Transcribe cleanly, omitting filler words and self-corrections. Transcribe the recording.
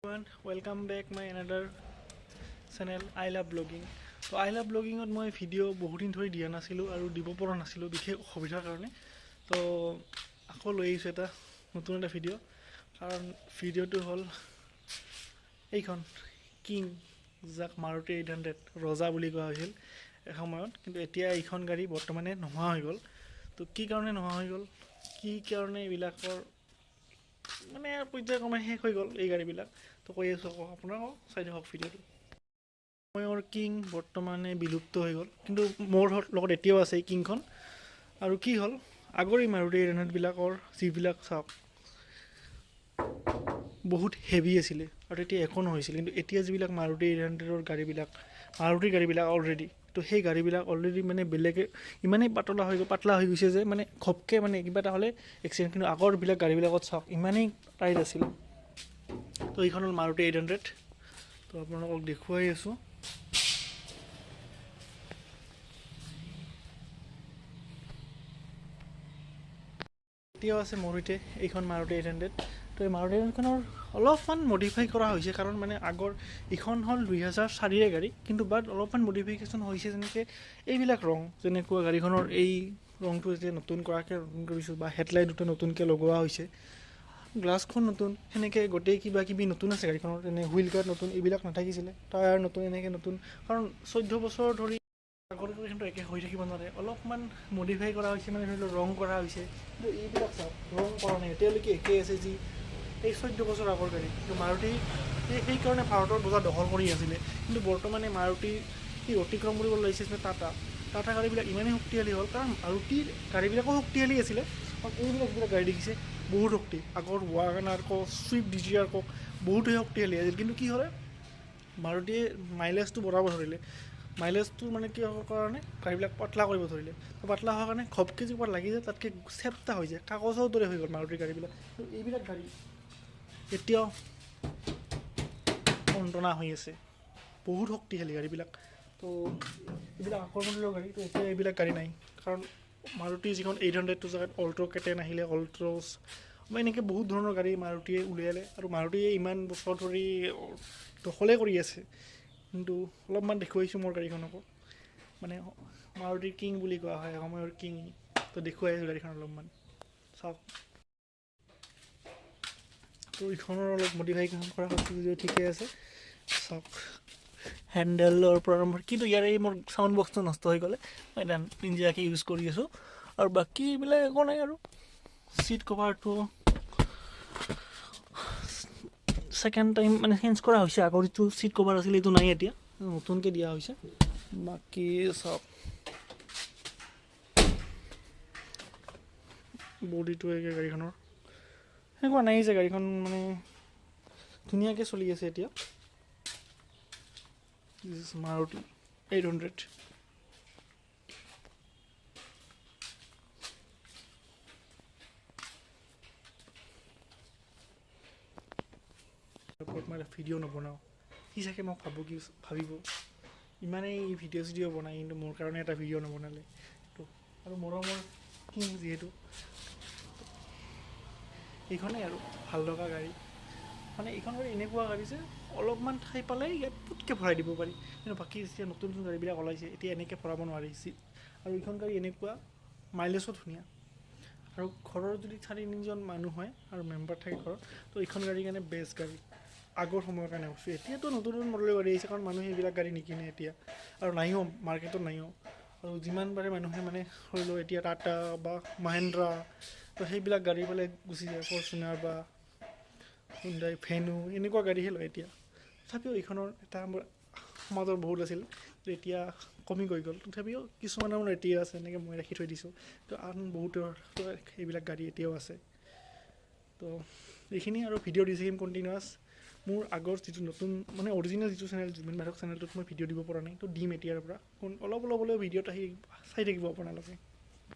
Everyone, welcome back my another channel I love blogging. So I love blogging ত মই video বহুত দিন ধৰি দিয়া নাছিলোঁ আৰু দিব পৰা নাছিলোঁ বিশেষ অসুবিধাৰ কাৰণে। তো আকৌ লৈ আহিছোঁ এটা নতুন এটা ভিডিও, কাৰণ ভিডিওটো হ'ল এইখন কিং, যাক মাৰুতি 800 ৰজা বুলি কোৱা হৈছিল এসময়ত, কিন্তু এতিয়া এইখন গাড়ী বৰ্তমানে নোহোৱা হৈ গ'ল। তো কি কাৰণে নোহোৱা হৈ গ'ল, কি কাৰণে এইবিলাকৰ মানে পৰ্যায়ক্ৰমে শেষ হৈ গ'ল এই গাড়ীবিলাক, তো কৈ আছোঁ আকৌ আপোনালোকক চাই থাকক ভিডিঅ'টো। সময়ৰ কিং বৰ্তমানে বিলুপ্ত হৈ গ'ল, কিন্তু মোৰ লগত এতিয়াও আছে এই কিংখন। আৰু কি হ'ল, আগৰ এই মাৰুতি 800বিলাকৰ যিবিলাক চাওক বহুত হেভি আছিলে আৰু তেতিয়া একো নহৈছিল, কিন্তু এতিয়া যিবিলাক মাৰুতি 800ৰ গাড়ীবিলাক, মাৰুতিৰ গাড়ীবিলাক অলৰেডি, তো সেই গাড়ীবিলাক অলৰেডি মানে বেলেগে ইমানেই পাতলা হৈ গৈছে যে মানে ঘপকৈ মানে কিবা এটা হ'লে এক্সিডেণ্ট। কিন্তু আগৰবিলাক গাড়ীবিলাকত চাওক ইমানেই টাইট আছিল। তো এইখন হ'ল মাৰুতি 800, তো আপোনালোকক দেখুৱাই আছোঁ। এতিয়াও আছে মোৰতে এইখন মাৰুতি 800। তো এই মাৰুতি 800খনৰ অলপমান মডিফাই কৰা হৈছে, কাৰণ মানে আগৰ এইখন হ'ল 2004ৰে গাড়ী, কিন্তু বাট অলপমান মডিফিকেশ্যন হৈছে। যেনেকৈ এইবিলাক ৰং, যেনেকুৱা গাড়ীখনৰ এই ৰংটো যেতিয়া নতুন কৰিছোঁ, বা হেডলাইট দুটা নতুনকৈ লগোৱা হৈছে, গ্লাছখন নতুন, সেনেকৈ গোটেই কিবা কিবি নতুন আছে গাড়ীখনৰ। যেনে হুইল গাৰ্ড নতুন, এইবিলাক নাথাকিছিলে, টায়াৰ নতুন, এনেকৈ নতুন, কাৰণ 14 বছৰ ধৰি আগৰ কিন্তু একে হৈ থাকিব নোৱাৰে, অলপমান মডিফাই কৰা হৈছে, মানে ধৰি লওক ৰং কৰা হৈছে। কিন্তু এইবিলাক চাওক ৰং কৰা নাই, এতিয়ালৈকে একেই আছে যি এই 14 বছৰ আগৰ গাড়ী। কিন্তু মাৰুতি সেইকাৰণে ভাৰতৰ বজাৰ দখল কৰি আছিলে, কিন্তু বৰ্তমানে মাৰুতি কি অতিক্ৰম কৰিব লাগিছে টাটা গাড়ীবিলাক ইমানেই শক্তিশালী হ'ল, কাৰণ মাৰুতিৰ গাড়ীবিলাকো শক্তিশালী আছিলে, আৰু এইবিলাক যিবিলাক গাড়ী দেখিছে বহুত শক্তি, আগৰ ৱাগনাৰ কওক, ছুইফ্ট ডিজায়াৰ কওক, বহুতেই শক্তিশালী আছিল। কিন্তু কি হ'লে মাৰুতিয়ে মাইলেজটো বঢ়াব ধৰিলে, মাইলেজটো মানে কি কাৰণে গাড়ীবিলাক পাতলা কৰিব ধৰিলে, পাতলা হোৱাৰ কাৰণে ঘপকৈ যি ক'ৰবাত লাগি যায় তাতকৈ চেপ্টা হৈ যায়, কাগজৰ দৰে হৈ গ'ল মাৰুতিৰ গাড়ীবিলাক। কিন্তু এইবিলাক গাড়ী এতিয়াও যন্ত্ৰণা হৈ আছে, বহুত শক্তিশালী গাড়ীবিলাক। তো এইবিলাক আকৰ্ষণীয় গাড়ী, তো এতিয়া এইবিলাক গাড়ী নাই, কাৰণ মাৰুতি যিখন 800টো জেগাত অল্ট' কেটেন আহিলে, অল্ট্ৰছ বা এনেকৈ বহুত ধৰণৰ গাড়ী মাৰুতিয়ে উলিয়ালে, আৰু মাৰুতিয়ে ইমান বছৰ ধৰি দখলে কৰি আছে। কিন্তু অলপমান দেখুৱাইছোঁ মোৰ গাড়ীখনকো, মানে মাৰুতিৰ কিং বুলি কোৱা হয়, সময়ৰ কিং। তো দেখুৱাই আছোঁ গাড়ীখন অলপমান চাওক। তো এইখনৰ অলপ মডিফাইকেশ্যন কৰা হৈছে যদিও ঠিকে আছে, চাওক হেণ্ডেলৰ পৰা আৰম্ভ, কিন্তু ইয়াৰ এই মোৰ চাউণ্ড বক্সটো নষ্ট হৈ গ'লে মই এটা নিজাকৈ ইউজ কৰি আছোঁ, আৰু বাকী এইবিলাক একো নাই। আৰু ছিট কভাৰটো ছেকেণ্ড টাইম মানে চেঞ্জ কৰা হৈছে, আগৰ যিটো ছিট কভাৰ আছিলে এইটো নাই, এতিয়া নতুনকৈ দিয়া হৈছে। বাকী চাওক বডিটো একে গাড়ীখনৰ সেনেকুৱা নাই যে গাড়ীখন মানে ধুনীয়াকৈ চলি আছে এতিয়া। This is Maruti 800। মই এটা ভিডিঅ' নবনাওঁ, সি চাগে মোক ভাবিব ইমানেই ভিডিঅ' চিডিঅ' বনাই, কিন্তু মোৰ কাৰণে এটা ভিডিঅ' নবনালে। তো আৰু মৰমৰ কিং যিহেতু, এইখনেই আৰু ভাল লগা গাড়ী। মানে এইখন গাড়ী এনেকুৱা গাড়ী যে অলপমান ঠাই পালে ইয়াত পুটকৈ ভৰাই দিব পাৰি, কিন্তু বাকী যেতিয়া নতুন নতুন গাড়ীবিলাক ওলাইছে এতিয়া এনেকৈ ভৰাব নোৱাৰি। আৰু এইখন গাড়ী এনেকুৱা মাইলেজো ধুনীয়া, আৰু ঘৰৰ যদি 4-5জন মানুহ হয় আৰু মেম্বাৰ থাকে ঘৰত, তো এইখন গাড়ীৰ কাৰণে বেষ্ট গাড়ী আগৰ সময়ৰ কাৰণে কৈছোঁ। এতিয়াতো নতুন নতুন মডেলৰ গাড়ী আহিছে, কাৰণ মানুহে এইবিলাক গাড়ী নিকিনে এতিয়া, আৰু নাইও মাৰ্কেটত নাইও। আৰু যিমান পাৰে মানুহে মানে ধৰি লওক এতিয়া টাটা বা মহেন্দ্ৰা, তো সেইবিলাক গাড়ী পেলাই গুচি যায়, ফৰ্চুনাৰ বা হুণ্ডাই ভেনু এনেকুৱা গাড়ীহে লয় এতিয়া। তথাপিও এইখনৰ এটা সমাজৰ বহুত আছিল, এতিয়া কমি গৈ গ'ল। তথাপিও কিছুমানৰ মানে এতিয়া আছে, এনেকৈ মই ৰাখি থৈ দিছোঁ। তো আন বহুতৰ এইবিলাক গাড়ী এতিয়াও আছে। তো এইখিনি আৰু ভিডিঅ' দি থাকিম কণ্টিনিউৱাছ। মোৰ আগৰ যিটো নতুন মানে অৰিজিনেল যিটো চেনেল, জুবিন বাৰক চেনেলটোত মই ভিডিঅ' দিব পৰা নাই, তো দিম এতিয়াৰ পৰা। অলপ অলপ হ'লেও ভিডিঅ'ত আহি চাই থাকিব আপোনালোকে।